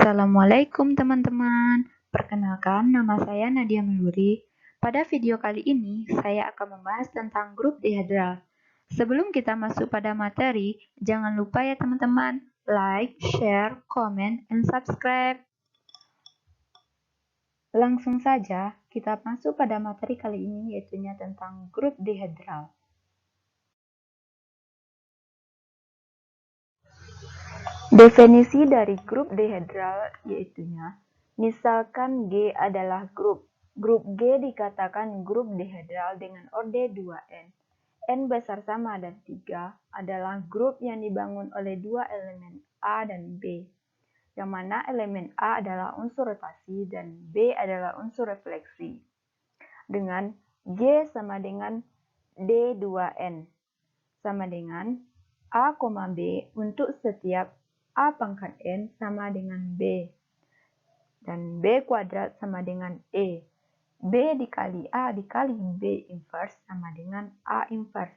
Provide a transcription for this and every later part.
Assalamualaikum teman-teman. Perkenalkan, nama saya Nadia Meluri. Pada video kali ini, saya akan membahas tentang grup dihedral. Sebelum kita masuk pada materi, jangan lupa ya teman-teman, like, share, comment, and subscribe. Langsung saja, kita masuk pada materi kali ini, yaitu tentang grup dihedral. Definisi dari grup dihedral yaitu misalkan G adalah grup. Grup G dikatakan grup dihedral dengan orde 2N. N besar sama dan 3 adalah grup yang dibangun oleh dua elemen A dan B, yang mana elemen A dah unsur rotasi dan B adalah unsur refleksi. Dengan G sama dengan D2N sama dengan A, B untuk setiap A pangkat N sama dengan B. Dan B kuadrat sama dengan E. B dikali A dikali B inverse sama dengan A inverse.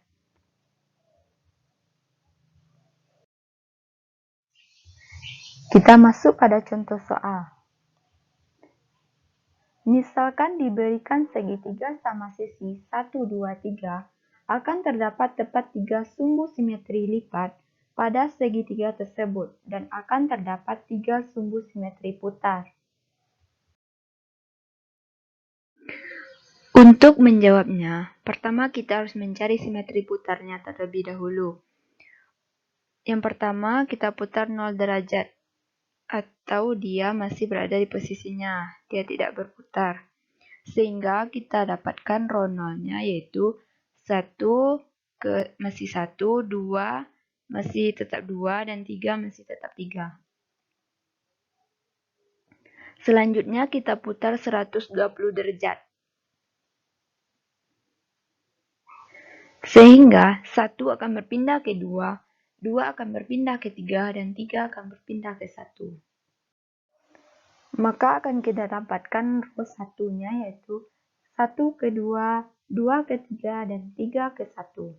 Kita masuk pada contoh soal. Misalkan diberikan segitiga sama sisi 1, 2, 3, akan terdapat tepat 3 sumbu simetri lipat pada segitiga tersebut dan akan terdapat 3 sumbu simetri putar. Untuk menjawabnya, pertama kita harus mencari simetri putarnya terlebih dahulu. Yang pertama, kita putar 0 derajat, atau dia masih berada di posisinya, dia tidak berputar. Sehingga kita dapatkan rho 0-nya yaitu 1 masih 1, 2 masih tetap 2, dan 3 masih tetap 3. Selanjutnya kita putar 120 derajat. Sehingga 1 akan berpindah ke 2, 2 akan berpindah ke 3, dan 3 akan berpindah ke 1. Maka akan kita dapatkan rho 1-nya yaitu 1 ke 2, 2 ke 3, dan 3 ke 1.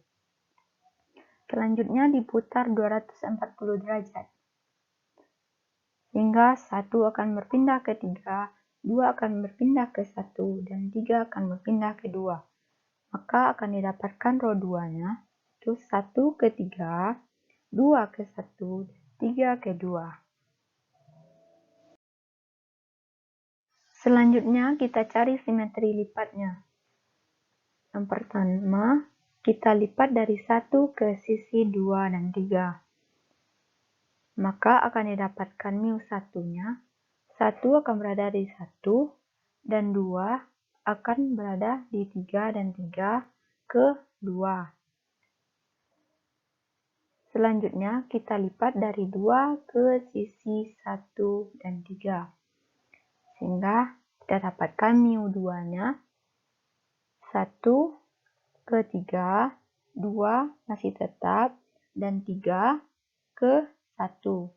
Selanjutnya diputar 240 derajat. Sehingga 1 akan berpindah ke 3, 2 akan berpindah ke 1, dan 3 akan berpindah ke 2. Maka akan didapatkan rho 2-nya itu 1 ke 3, 2 ke 1, 3 ke 2. Selanjutnya kita cari simetri lipatnya. Yang pertama, kita lipat dari 1 ke sisi 2 dan 3. Maka akan didapatkan mu 1-nya. 1 akan berada di 1, dan 2 akan berada di 3, dan 3 ke 2. Selanjutnya, kita lipat dari 2 ke sisi 1 dan 3. Sehingga kita dapatkan mu 2-nya 1 ke 3, 2 masih tetap, dan 3 ke 1.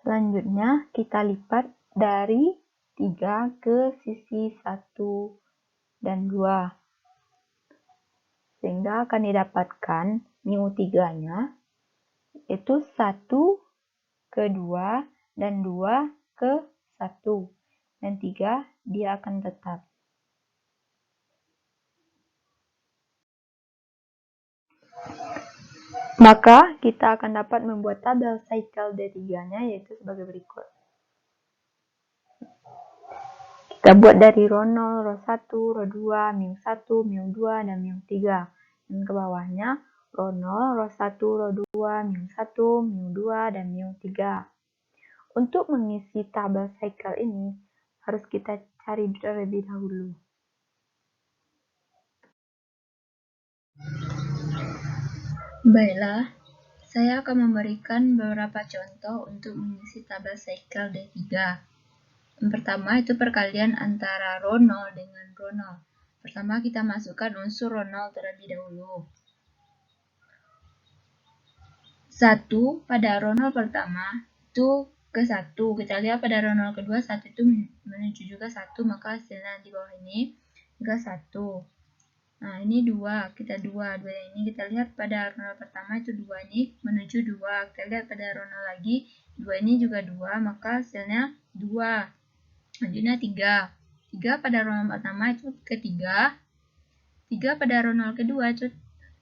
Selanjutnya, kita lipat dari 3 ke sisi 1 dan 2. Sehingga akan didapatkan mu 3-nya itu 1 ke 2 dan 2 ke 1. Dan 3 dia akan tetap. Maka kita akan dapat membuat tabel cycle D3-nya yaitu sebagai berikut. Kita buat dari rho 0, rho 1, rho 2, mu 1, mu 2, dan mu 3. Dan ke bawahnya rho 0, rho 1, rho 2, mu 1, mu 2, dan mu 3. Untuk mengisi tabel cycle ini, harus kita cari terlebih dahulu. Baiklah, saya akan memberikan beberapa contoh untuk mengisi tabel cycle D3. Yang pertama itu perkalian antara rho 0 dengan rho 0. Pertama kita masukkan unsur rho 0 terlebih dahulu. 1 pada rho 0 pertama itu ke 1. Kita lihat pada rho 0 kedua 1 itu menuju juga 1, maka hasilnya di bawah ini juga 1. Nah, ini 2, kita 2 ini kita lihat pada ronol pertama itu 2 ini menuju 2. Kita lihat pada ronol lagi 2 ini juga 2, maka hasilnya 2. Selanjutnya 3. 3 pada ronol pertama itu ke 3. 3 pada ronol kedua itu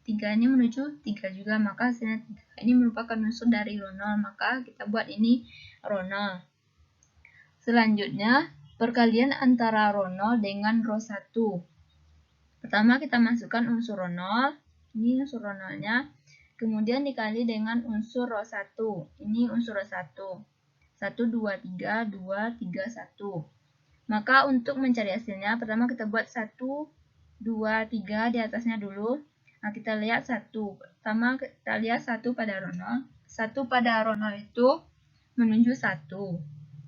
3 ini menuju 3 juga, maka hasilnya 3. Ini merupakan unsur dari ronol, maka kita buat ini ronol. Selanjutnya, perkalian antara ronol dengan row 1. Pertama kita masukkan unsur ronol, ini unsur ronolnya, kemudian dikali dengan unsur row 1, ini unsur row 1. 1, 2, 3, 2, 3, 1. Maka untuk mencari hasilnya, pertama kita buat 1, 2, 3 di atasnya dulu. Nah, kita lihat 1. Pertama kita lihat 1 pada ronol. 1 pada ronol itu menuju 1.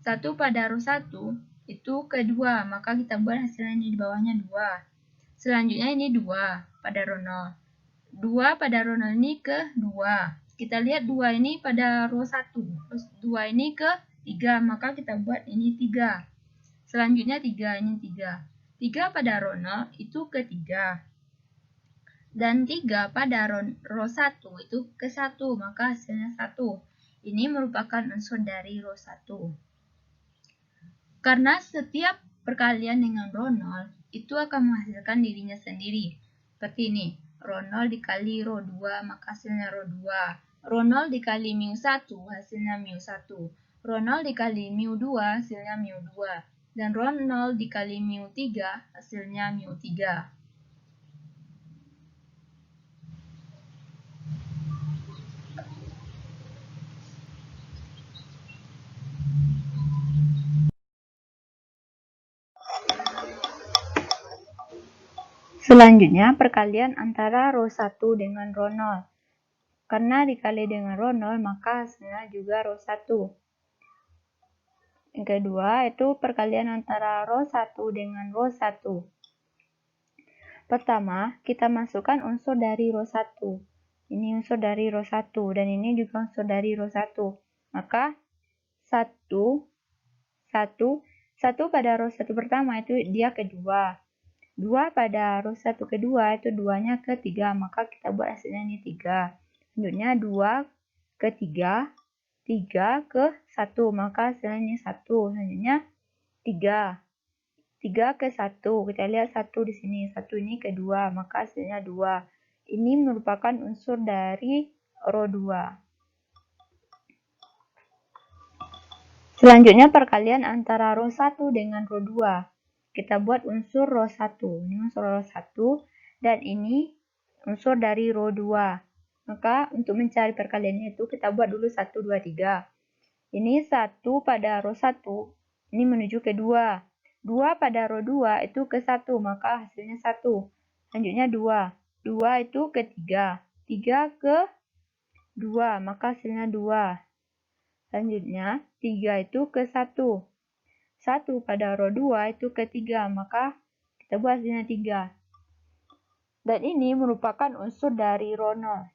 1 pada row 1 itu kedua, maka kita buat hasilnya ini di bawahnya 2. Selanjutnya ini 2 pada ronol. 2 pada ronol ini ke 2. Kita lihat 2 ini pada row 1. Terus 2 ini ke 3, maka kita buat ini 3. Selanjutnya 3, ini 3. 3 pada ronol itu ke 3. Dan 3 pada row 1 itu ke 1, maka hasilnya 1. Ini merupakan unsur dari row 1. Karena setiap perkalian dengan ronol itu akan menghasilkan dirinya sendiri. Seperti ini, ronol dikali row 2 maka hasilnya row 2. Ronol dikali mu 1 hasilnya mu 1. Ronol dikali mu 2 hasilnya mu 2. Dan ronol dikali mu 3 hasilnya mu 3. Selanjutnya, perkalian antara row 1 dengan row 0. Karena dikali dengan row 0, maka hasilnya juga row 1. Yang kedua, itu perkalian antara row 1 dengan row 1. Pertama, kita masukkan unsur dari row 1. Ini unsur dari row 1, dan ini juga unsur dari row 1. Maka, 1 pada row 1 pertama itu dia kedua. 2 pada row 1 kedua itu 2-nya ke 3, maka kita buat hasilnya ini 3. Selanjutnya 2 ke 3, 3 ke 1, maka hasilnya ini 1. Selanjutnya 3. 3 ke 1, kita lihat 1 di sini, 1 ini ke 2, maka hasilnya 2. Ini merupakan unsur dari row 2. Selanjutnya perkalian antara row 1 dengan row 2. Kita buat unsur row 1. Ini unsur row 1 dan ini unsur dari row 2. Maka untuk mencari perkaliannya itu kita buat dulu 1, 2, 3. Ini 1 pada row 1, ini menuju ke 2. 2 pada row 2 itu ke 1, maka hasilnya 1. Selanjutnya 2. 2 itu ke 3. 3 ke 2, maka hasilnya 2. Selanjutnya, 3 itu ke 1. 1 pada row 2 itu ke 3, maka kita buat hasilnya 3. Dan ini merupakan unsur dari row 0.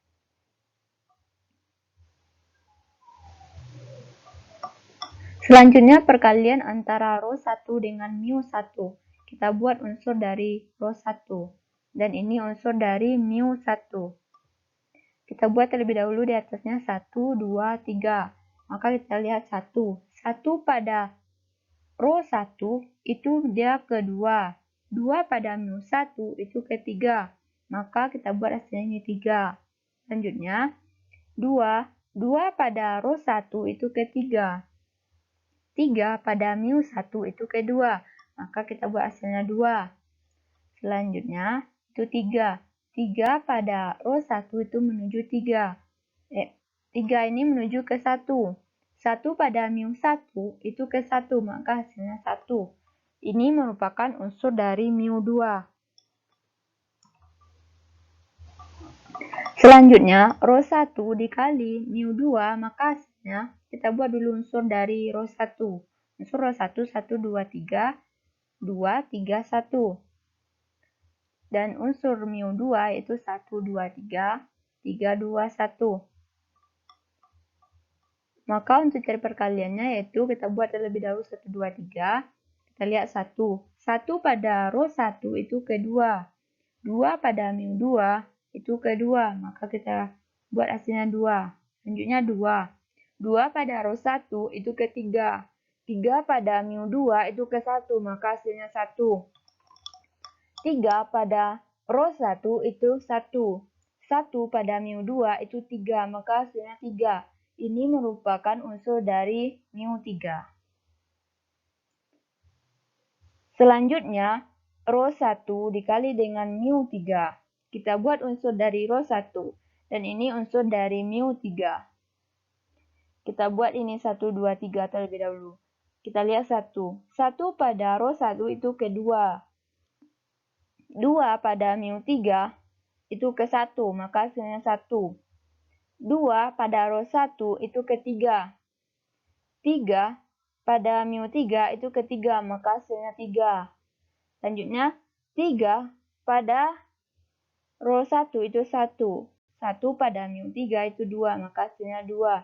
Selanjutnya, perkalian antara row 1 dengan mu 1. Kita buat unsur dari row 1. Dan ini unsur dari mu 1. Kita buat terlebih dahulu di atasnya 1, 2, 3. Maka kita lihat 1. 1 pada row 1 itu dia ke 2. 2 pada mu 1 itu ke 3. Maka kita buat hasilnya ini 3. Selanjutnya 2. 2 pada row 1 itu ke 3. 3 pada mu 1 itu ke 2. Maka kita buat hasilnya 2. Selanjutnya itu 3. 3 pada row 1 itu menuju 3. 3 ini menuju ke 1. 1 pada mu 1 itu ke 1, maka hasilnya 1. Ini merupakan unsur dari mu 2. Selanjutnya, row 1 dikali mu 2, maka hasilnya kita buat dulu unsur dari row 1. Unsur row 1, 1, 2, 3, 2, 3, 1. Dan unsur mu 2 itu 1, 2, 3, 3, 2, 1. Maka untuk cari perkaliannya yaitu kita buat terlebih dahulu 1, 2, 3. Kita lihat 1. 1 pada row 1 itu ke 2. 2 pada mu 2 itu kedua, maka kita buat hasilnya 2. Selanjutnya 2. 2 pada row 1 itu ketiga. 3 pada mu 2 itu ke 1, maka hasilnya 1. 3 pada row 1 itu 1. 1 pada mu 2 itu 3, maka hasilnya 3. Ini merupakan unsur dari mu 3. Selanjutnya, row 1 dikali dengan mu 3. Kita buat unsur dari row 1. Dan ini unsur dari mu 3. Kita buat ini 1, 2, 3 terlebih dahulu. Kita lihat 1. 1 pada row 1 itu kedua. 2 pada mu 3 itu ke 1, maka hasilnya 1. 2 pada row 1 itu ketiga. 3 pada mu 3 itu ketiga, maka hasilnya 3. Selanjutnya, 3 pada row 1 itu 1. 1 pada mu 3 itu 2, maka hasilnya 2.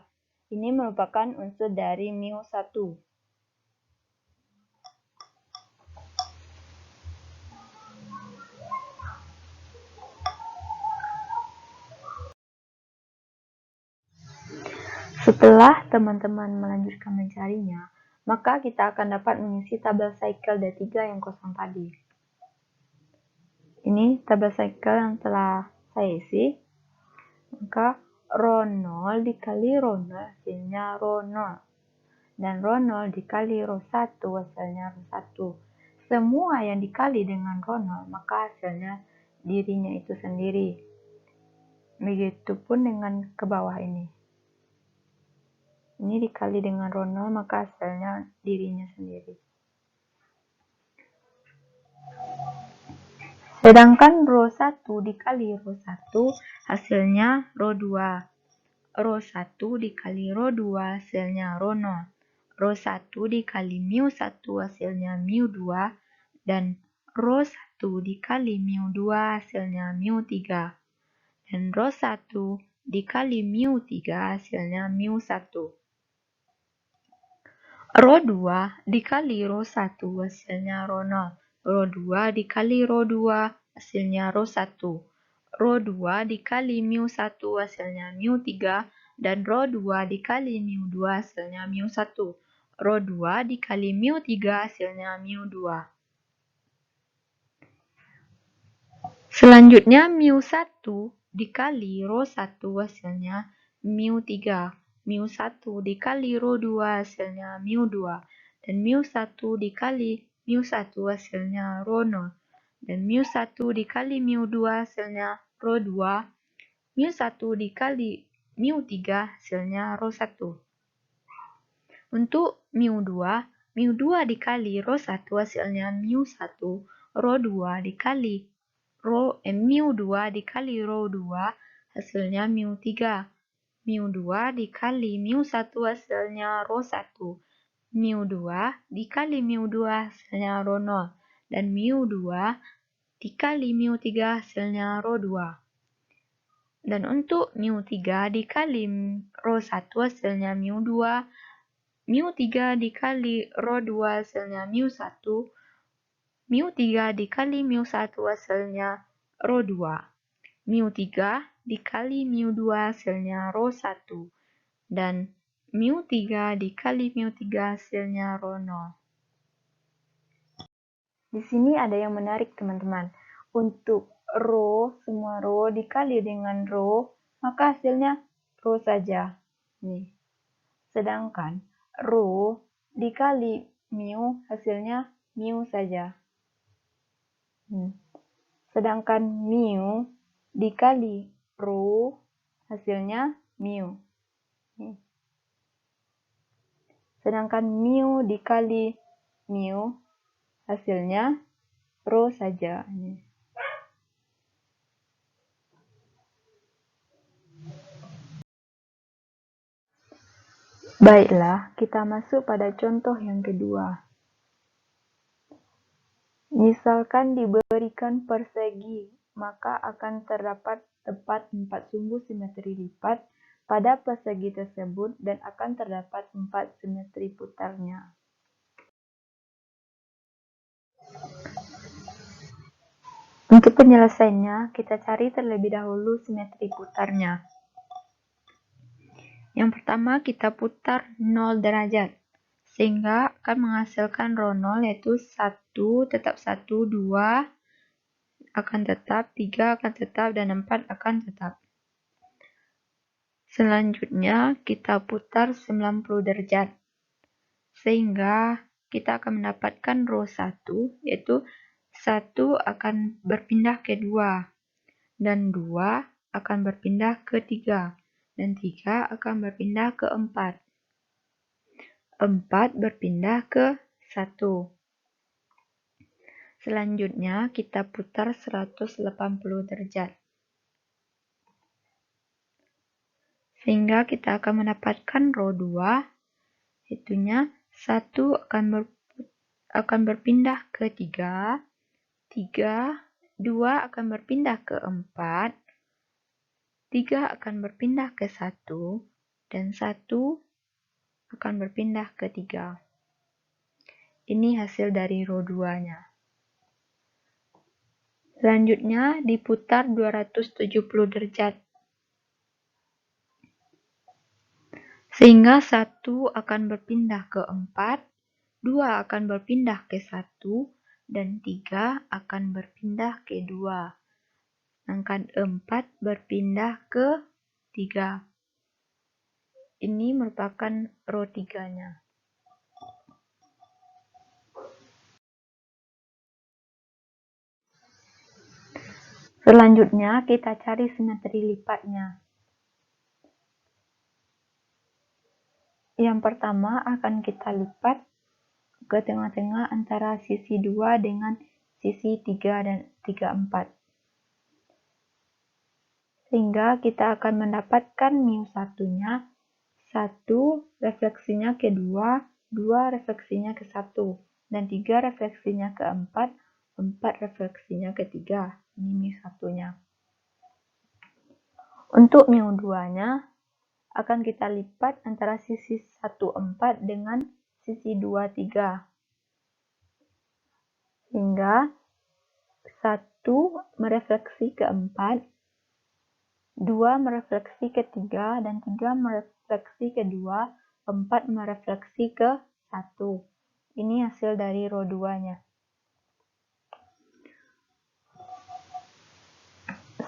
Ini merupakan unsur dari mu 1. Setelah teman-teman melanjutkan mencarinya, maka kita akan dapat mengisi tabel cycle D3 yang kosong tadi. Ini tabel cycle yang telah saya isi. Maka row 0 dikali row 0 hasilnya row 0. Dan row 0 dikali row 1 hasilnya row 1. Semua yang dikali dengan row 0 maka hasilnya dirinya itu sendiri. Begitupun dengan ke bawah ini. Ini dikali dengan row 0 maka hasilnya dirinya sendiri. Sedangkan row 1 dikali row 1 hasilnya row 2. Row 1 dikali row 2 hasilnya row 0. Row 1 dikali mu 1 hasilnya mu 2. Dan row 1 dikali mu 2 hasilnya mu 3. Dan row 1 dikali mu 3 hasilnya mu 1. Row 2 dikali row 1 hasilnya row 0. Row 2 dikali row 2 hasilnya row 1. Row 2 dikali mu 1 hasilnya mu 3. Dan row 2 dikali mu 2 hasilnya mu 1. Row 2 dikali mu 3 hasilnya mu 2. Selanjutnya mu 1 dikali row 1 hasilnya mu 3. Mu 1 dikali row 2 hasilnya mu 2. Dan mu 1 dikali mu 1 hasilnya row 0. Dan mu 1 dikali mu 2 hasilnya row 2. Mu 1 dikali mu 3 hasilnya row 1. Untuk mu 2 dikali row 1 hasilnya mu 1. Row 2 dikali mu 2 dikali row 2 hasilnya mu 3. Mu 2 dikali mu 1 hasilnya row 1. Mu 2 dikali mu 2 hasilnya row 0. Dan mu 2 dikali mu 3 hasilnya row 2. Dan untuk mu 3 dikali row 1 hasilnya mu 2. Mu 3 dikali row 2 hasilnya mu 1. Mu 3 dikali mu 1 hasilnya row 2. Mu 3 dikali mu 2 hasilnya row 1. Dan mu 3 dikali mu 3 hasilnya row 0. Di sini ada yang menarik teman-teman. Untuk semua row dikali dengan row, maka hasilnya row saja. Nih. Sedangkan row dikali mu hasilnya mu saja. Sedangkan mu dikali row hasilnya mu. Sedangkan mu dikali mu hasilnya row saja. Baiklah, kita masuk pada contoh yang kedua. Misalkan diberikan persegi, maka akan terdapat tepat 4 sumbu simetri lipat pada persegi tersebut dan akan terdapat 4 simetri putarnya. Untuk penyelesaiannya, kita cari terlebih dahulu simetri putarnya. Yang pertama, kita putar 0 derajat, sehingga akan menghasilkan row 0, yaitu 1 tetap 1, 2 akan tetap, 3 akan tetap, dan 4 akan tetap. Selanjutnya, kita putar 90 derajat, sehingga kita akan mendapatkan row 1, yaitu 1 akan berpindah ke 2, dan 2 akan berpindah ke 3, dan 3 akan berpindah ke 4. 4 berpindah ke 1. Selanjutnya, kita putar 180 derajat. Sehingga kita akan mendapatkan row 2, itunya 1 akan berpindah ke 3, 2 akan berpindah ke 4, 3 akan berpindah ke 1, dan 1 akan berpindah ke 3. Ini hasil dari row 2-nya. Selanjutnya diputar 270 derajat. Sehingga 1 akan berpindah ke 4, 2 akan berpindah ke 1, dan 3 akan berpindah ke 2. Sedangkan 4 berpindah ke 3. Ini merupakan row 3-nya. Selanjutnya, kita cari simetri lipatnya. Yang pertama akan kita lipat ke tengah-tengah antara sisi 2 dengan sisi 3 dan 4. Sehingga kita akan mendapatkan μ1-nya 1 refleksinya ke 2, 2 refleksinya ke 1, dan 3 refleksinya ke 4, 4 refleksinya ke 3. Ini μ1-nya. Untuk μ2-nya akan kita lipat antara sisi 1, 4 dengan sisi 2, 3. Sehingga 1 merefleksi ke 4, 2 merefleksi ke 3, dan 3 merefleksi ke 2, 4 merefleksi ke 1. Ini hasil dari row 2-nya.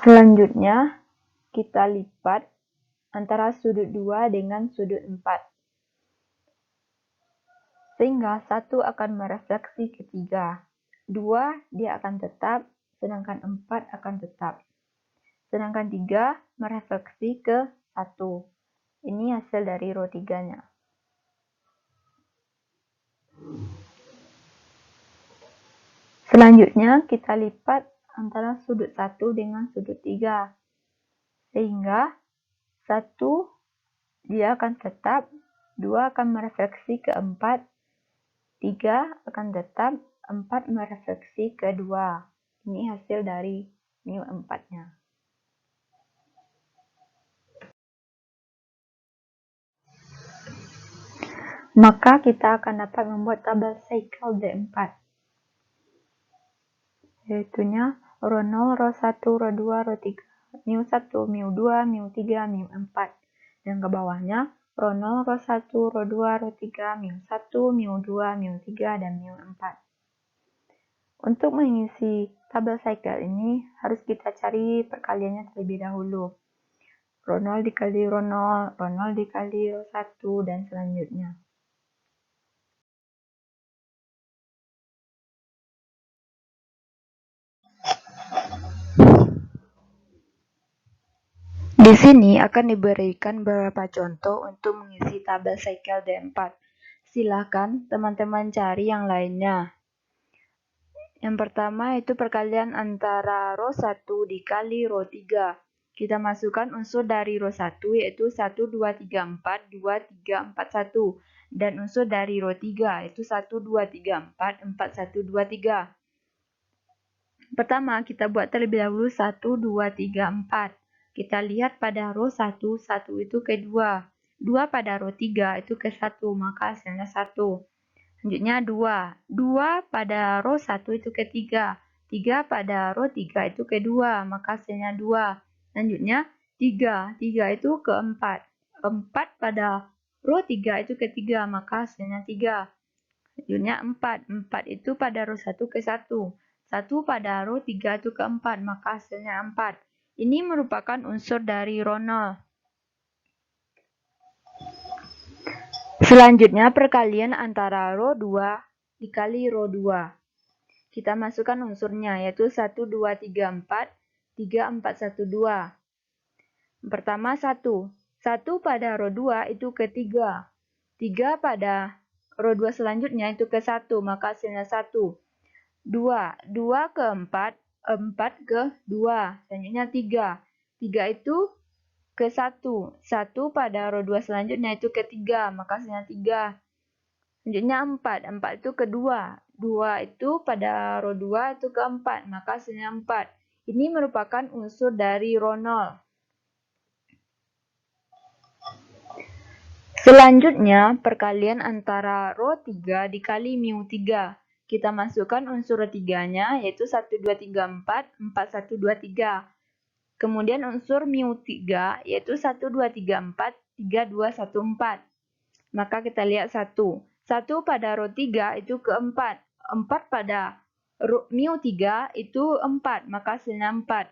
Selanjutnya, kita lipat antara sudut 2 dengan sudut 4. Sehingga 1 akan merefleksi ke 3. 2 dia akan tetap, sedangkan 4 akan tetap. Sedangkan 3 merefleksi ke 1. Ini hasil dari row 3-nya. Selanjutnya, kita lipat antara sudut 1 dengan sudut 3. Sehingga 1 dia akan tetap, 2 akan merefleksi ke 4, 3 akan tetap, 4 merefleksi ke 2. Ini hasil dari μ4-nya. Maka kita akan dapat membuat tabel cycle D4. Yaitunya row 0, row 1, row 2, row 3, μ1, μ2, μ3, μ4. Dan ke bawahnya row 0, row 1, row 2, row 3, μ1, μ2, μ3, dan μ4. Untuk mengisi tabel cycle ini harus kita cari perkaliannya terlebih dahulu. Row 0 dikali row 0, row 0 dikali row 1, dan selanjutnya. Di sini akan diberikan beberapa contoh untuk mengisi tabel cycle D4. Silakan teman-teman cari yang lainnya. Yang pertama itu perkalian antara row 1 dikali row 3. Kita masukkan unsur dari row 1 yaitu 1, 2, 3, 4, 2, 3, 4, 1. Dan unsur dari row 3 yaitu 1, 2, 3, 4, 4, 1, 2, 3. Pertama kita buat terlebih dahulu 1, 2, 3, 4. Kita lihat pada row 1, 1 itu ke 2. 2 pada row 3 itu ke 1, maka hasilnya 1. Selanjutnya 2. 2 pada row 1 itu ke 3. 3 pada row 3 itu ke 2, maka hasilnya 2. Selanjutnya 3 itu ke 4. 4 pada row 3 itu ke 3, maka hasilnya 3. Selanjutnya 4 itu pada row 1 ke 1. 1 pada row 3 itu ke 4, maka hasilnya 4. Ini merupakan unsur dari row 0. Selanjutnya perkalian antara row 2 dikali row 2. Kita masukkan unsurnya, yaitu 1, 2, 3, 4, 3, 4, 1, 2. Pertama 1. 1 pada row 2 itu ke 3. 3 pada row 2 selanjutnya itu ke 1, maka hasilnya 1. 2 ke 4, 4 ke 2. Selanjutnya 3. 3 itu ke 1. 1 pada row 2 selanjutnya itu ke 3, maka hasilnya 3. Selanjutnya 4 itu ke 2. 2 itu pada row 2 itu ke 4, maka hasilnya 4. Ini merupakan unsur dari row 0. Selanjutnya, perkalian antara row 3 dikali mu 3. Kita masukkan unsur 3-nya, yaitu 1, 2, 3, 4, 4, 1, 2, 3. Kemudian unsur mu 3, yaitu 1, 2, 3, 4, 3, 2, 1, 4. Maka kita lihat 1. 1 pada row 3 itu ke 4. 4 pada mu 3 itu 4, maka hasilnya 4.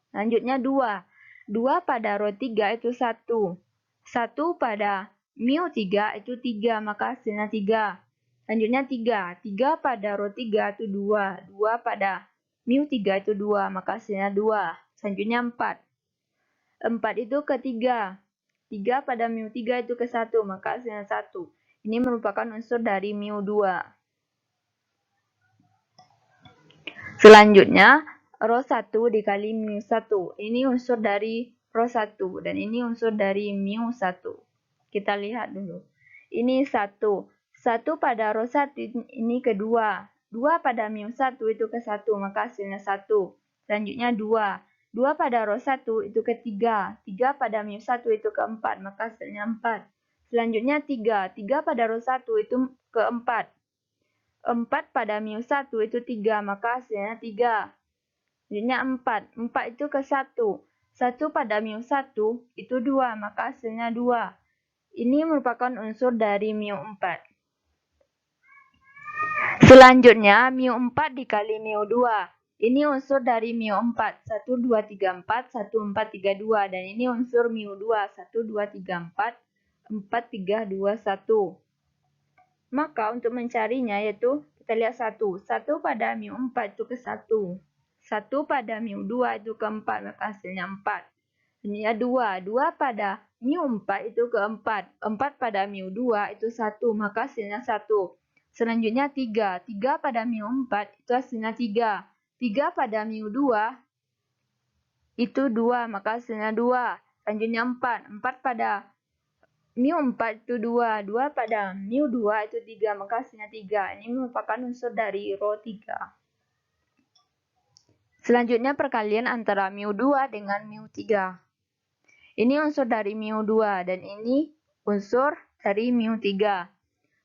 Selanjutnya 2. 2 pada row 3 itu 1. 1 pada mu 3 itu 3, maka hasilnya 3. Selanjutnya 3. 3 pada row 3 itu 2. 2 pada mu 3 itu 2, maka hasilnya 2. Selanjutnya 4. 4 itu ke 3. 3 pada mu 3 itu ke 1, maka hasilnya 1. Ini merupakan unsur dari mu 2. Selanjutnya, row 1 dikali mu 1. Ini unsur dari row 1, dan ini unsur dari mu 1. Kita lihat dulu. Ini 1. 1 pada row 1 ini ke 2. 2 pada mu 1 itu ke 1, maka hasilnya 1. Selanjutnya 2. 2 pada row 1 itu ke 3. 3 pada mu 1 itu ke 4, maka hasilnya 4. Selanjutnya 3. 3 pada row 1 itu ke 4. 4 pada mu 1 itu 3, maka hasilnya 3. Selanjutnya 4. 4 itu ke 1. 1 pada mu 1 itu 2, maka hasilnya 2. Ini merupakan unsur dari mu 4. Selanjutnya, mu 4 dikali mu 2. Ini unsur dari mu 4. 1, 2, 3, 4, 1, 4, 3, 2. Dan ini unsur mu 2. 1, 2, 3, 4, 4, 3, 2, 1. Maka untuk mencarinya yaitu kita lihat 1. 1 pada mu 4 itu ke 1. 1 pada mu 2 itu ke 4, maka hasilnya 4. Selanjutnya 2. 2 pada mu 4 itu ke 4. 4 pada mu 2 itu 1, maka hasilnya 1. Selanjutnya 3. 3 pada mu 4 itu hasilnya 3. 3 pada mu 2 itu 2, maka hasilnya 2. Selanjutnya 4. 4 pada mu 4 itu 2. 2 pada mu 2 itu 3, maka hasilnya 3. Ini merupakan unsur dari row 3. Selanjutnya perkalian antara mu 2 dengan mu 3. Ini unsur dari mu 2 dan ini unsur dari mu 3.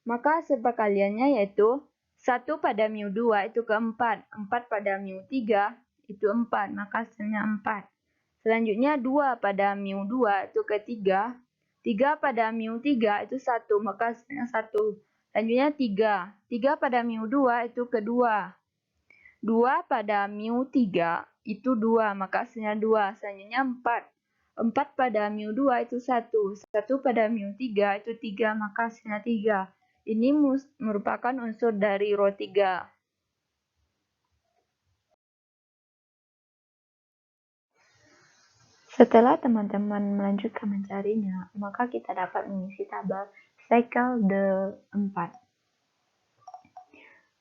Maka hasil perkaliannya yaitu 1 pada mu 2 itu ke 4. 4 pada mu 3 itu 4, maka hasilnya 4. Selanjutnya 2 pada mu 2 itu ke 3. 3 pada mu 3 itu 1, maka hasilnya 1. Selanjutnya 3. 3 pada mu 2 itu ke 2. 2 pada mu 3 itu 2, maka hasilnya 2. Selanjutnya 4. 4 pada mu 2 itu 1. 1 pada mu 3 itu 3, maka hasilnya 3. Ini merupakan unsur dari row 3. Setelah teman-teman melanjutkan mencarinya, maka kita dapat mengisi tabel cycle de 4.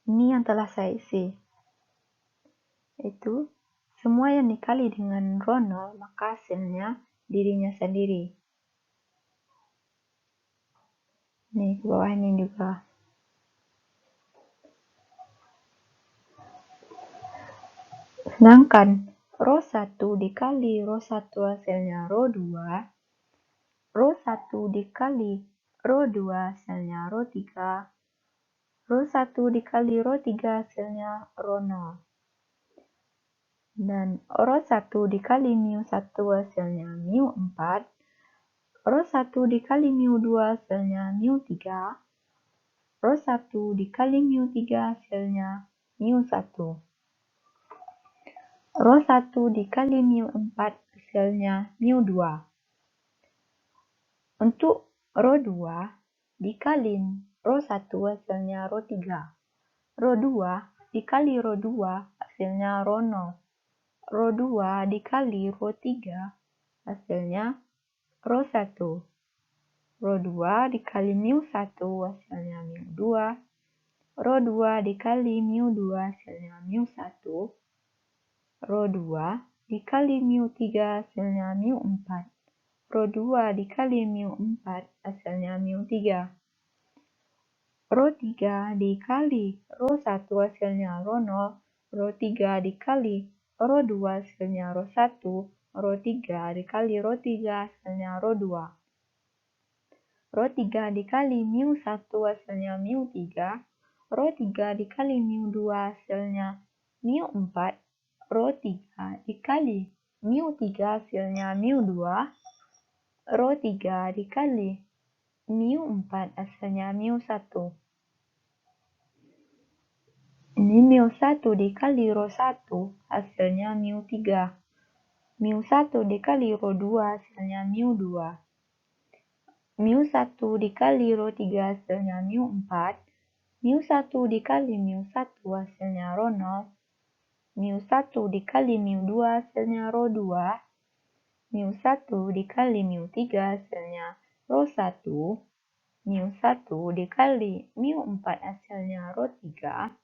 Ini yang telah saya isi. Itu semua yang dikali dengan row 0, maka hasilnya dirinya sendiri. Nih, ke bawah ini juga. Sedangkan row 1 dikali row 1 hasilnya row 2. Row 1 dikali row 2 hasilnya row 3. Row 1 dikali row 3 hasilnya row 0. Dan rho 1 dikali mu 1 hasilnya mu 4. Rho 1 dikali mu 2 hasilnya mu 3. Rho 1 dikali mu 3 hasilnya mu 1. Rho 1 dikali mu 4 hasilnya mu 2. Untuk rho 2 dikali rho 1 hasilnya rho 3. Rho 2 dikali rho 2 hasilnya rho 0. Rho 2 dikali rho 3 hasilnya rho 1. Rho 2 dikali mu 1 hasilnya mu 2. Rho 2 dikali mu 2 hasilnya mu 1. Rho 2 dikali mu 3 hasilnya mu 4. Rho 2 dikali mu 4 hasilnya mu 3. Rho 3 dikali rho 1 hasilnya rho 0. Rho 3 dikali rho 2 hasilnya rho 1. Rho 3 dikali rho 3 hasilnya rho 2. Rho 3 dikali mu 1 hasilnya mu 3. Rho 3 dikali mu 2 hasilnya mu 4. Rho 3 dikali mu 3 hasilnya mu 2. Rho 3 dikali mu 4 hasilnya mu 1. Ini mu 1 dikali rho 1 hasilnya mu 3. Mu 1 dikali rho 2 hasilnya mu 2. Mu 1 dikali rho 3 hasilnya mu 4. Mu 1 dikali mu 1 hasilnya rho 0. Mu 1 dikali mu 2 hasilnya rho 2. Mu 1 dikali mu 3 hasilnya rho 1. Mu 1 dikali mu 4 hasilnya rho 3.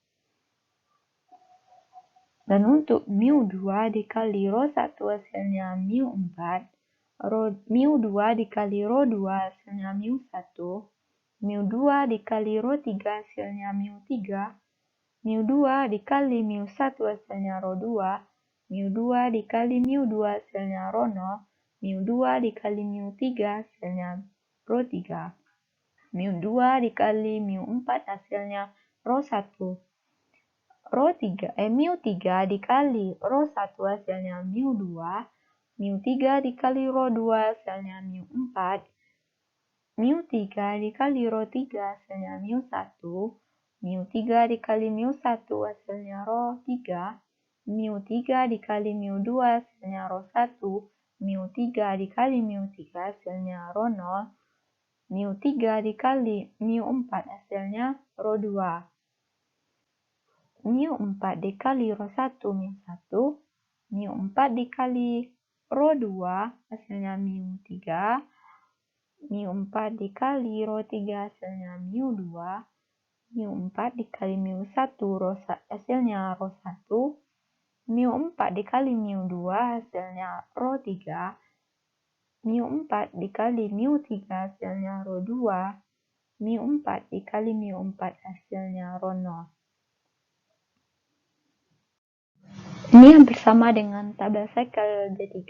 Dan untuk mu 2 dikali rho 1 hasilnya mu 4. Mu 2 dikali rho 2 hasilnya mu 1. Mu 2 dikali rho 3 hasilnya mu 3. Mu 2 dikali mu 1 hasilnya rho 2. Mu 2 dikali mu 2 hasilnya rho 0. Mu 2 dikali mu 3 hasilnya rho 3. Mu 2 dikali mu 4 hasilnya rho 1. Mu 3 dikali rho 1 hasilnya mu 2. Mu 3 dikali rho 2 hasilnya mu 4. Mu 3 dikali rho 3 hasilnya mu 1. Mu 3 dikali mu 1 hasilnya rho 3. Mu 3 dikali mu 2 hasilnya rho 1. Mu 3 dikali mu 3 hasilnya rho 0. Mu 3 dikali mu 4 hasilnya rho 2. Mu 4 dikali rho 1 mu 1. Mu 4 dikali rho 2 hasilnya mu 3. Mu 4 dikali rho 3 hasilnya mu 2. Mu 4 dikali mu 1 hasilnya rho 1. Mu 4 dikali mu 2 hasilnya rho 3. Mu 4 dikali mu 3 hasilnya rho 2. Mu 4 dikali mu 4 hasilnya rho 0. Ini yang bersama dengan tabel cycle D3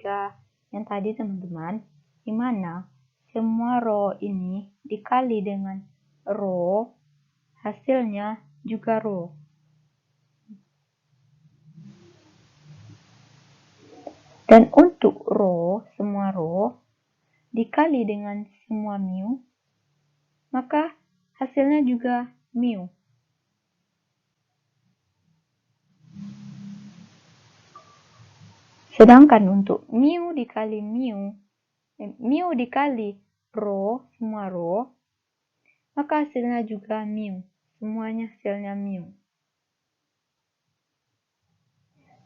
yang tadi teman-teman, di mana semua row ini dikali dengan row, hasilnya juga row. Dan untuk row, semua row dikali dengan semua mu, maka hasilnya juga mu. Sedangkan untuk mu dikali mu dikali row, semua row, maka hasilnya juga mu. Semuanya hasilnya mu.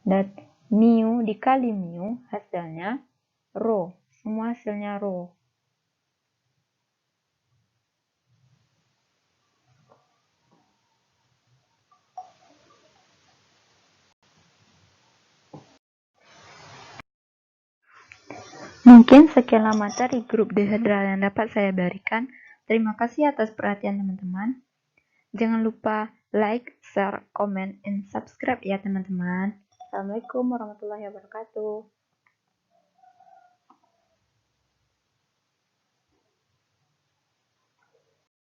Dan mu dikali mu hasilnya row. Semua hasilnya row. Mungkin sekianlah materi grup dihedral yang dapat saya berikan. Terima kasih atas perhatian teman-teman. Jangan lupa like, share, comment, and subscribe ya teman-teman. Assalamualaikum warahmatullahi wabarakatuh.